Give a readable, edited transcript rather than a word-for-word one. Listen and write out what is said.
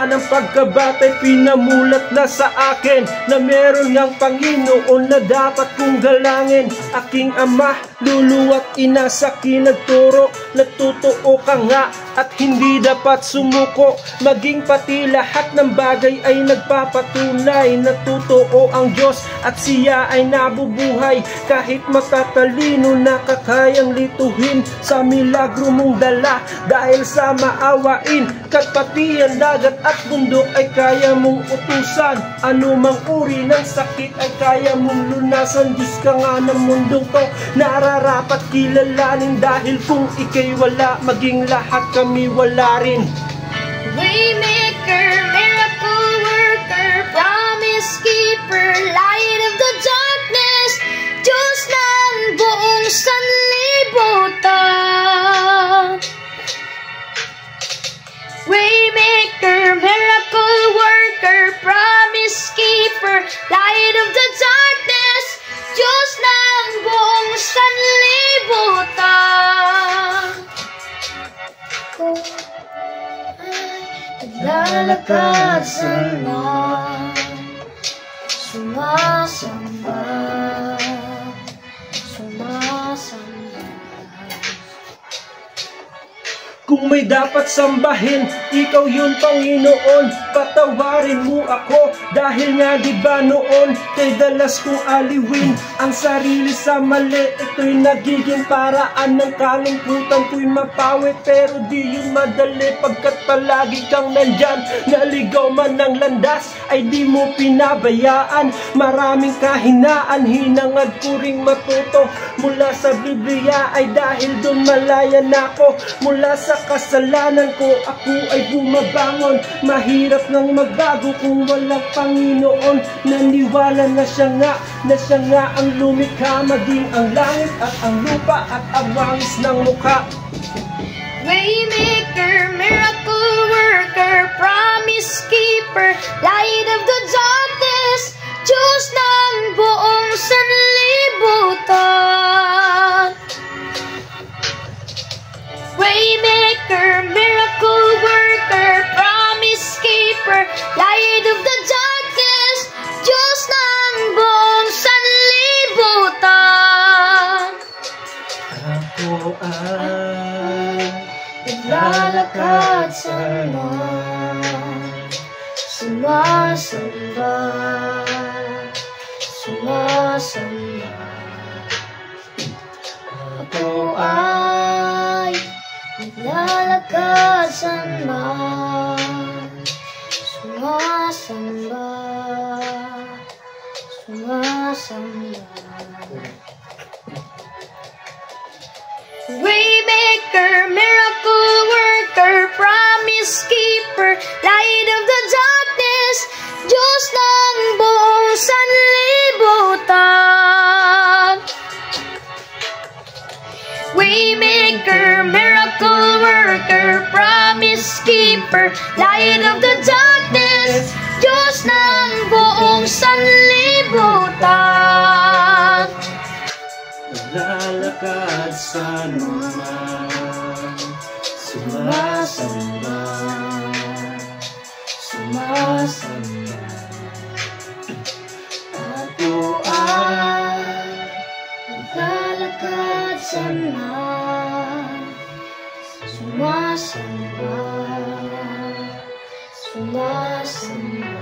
Simula ng pagkabata'y pinamulat na sa akin na meron ngang Panginoon na dapat kong galangin. Aking ama, lulu at ina sa'kin nagturo, nagtutoo ka nga at hindi dapat sumuko. Maging pati lahat ng bagay ay nagpapatunay na totoo ang Diyos at siya ay nabubuhay. Kahit matatalino na kakayang lituhin sa milagro mong dala, dahil sa maawain kat pati ang dagat at bundok ay kaya mong utusan. Ano mang uri ng sakit ay kaya mong lunasan. Diyos ka nga ng mundong to, nararapat kilalanin, dahil kung ika'y wala, maging lahat kami wala rin. Waymaker, miracle worker, promise keeper, light of the darkness, Diyos ng buong sanlibutan. Waymaker, miracle worker, promise keeper, light of the darkness, Diyos ng buong sanlibutan. Kung ay naglalakad sana, sumasamba, sumasamba. Kung may dapat sambahin, ikaw yun Panginoon. Patawarin mo ako, dahil nga diba noon kay dalas kong aliwin ang sarili sa mali. Ito'y nagiging paraan ng kalungkutan ko'y mapawit, pero di yun madali pagkat palagi kang nandyan. Naligaw man ng landas ay di mo pinabayaan. Maraming kahinaan, hinangad ko ring matuto mula sa Biblia, ay dahil doon malaya na ako. Mula sa kasalanan ko ako ay bumabangon. Mahirap nang magbago kung walang Panginoon. Naniwala na siya nga ang lumikha, maging ang langit at ang lupa at ang wangis ng mukha. Waymaker, miracle worker, promise keeper, light of the darkness, Diyos ng buong sanlibutan. Waymaker, miracle worker, promise keeper, light of the darkness, Diyos ng buong sanlibutan. Ako ay naglalakad sana, sumasamba, sumasamba. Ako ay naglalakad sana, sumasamba, sumasamba. Waymaker, miracle worker, promise keeper, light of the darkness, Diyos ng buong sanlibutan. Waymaker, miracle worker, promise keeper, light of the darkness, Diyos ng buong sanlibutan. naglalakad sa naman, sumasamba, sumasamba. Ako ay naglalakad sa naman, sumasamba, sumasamba.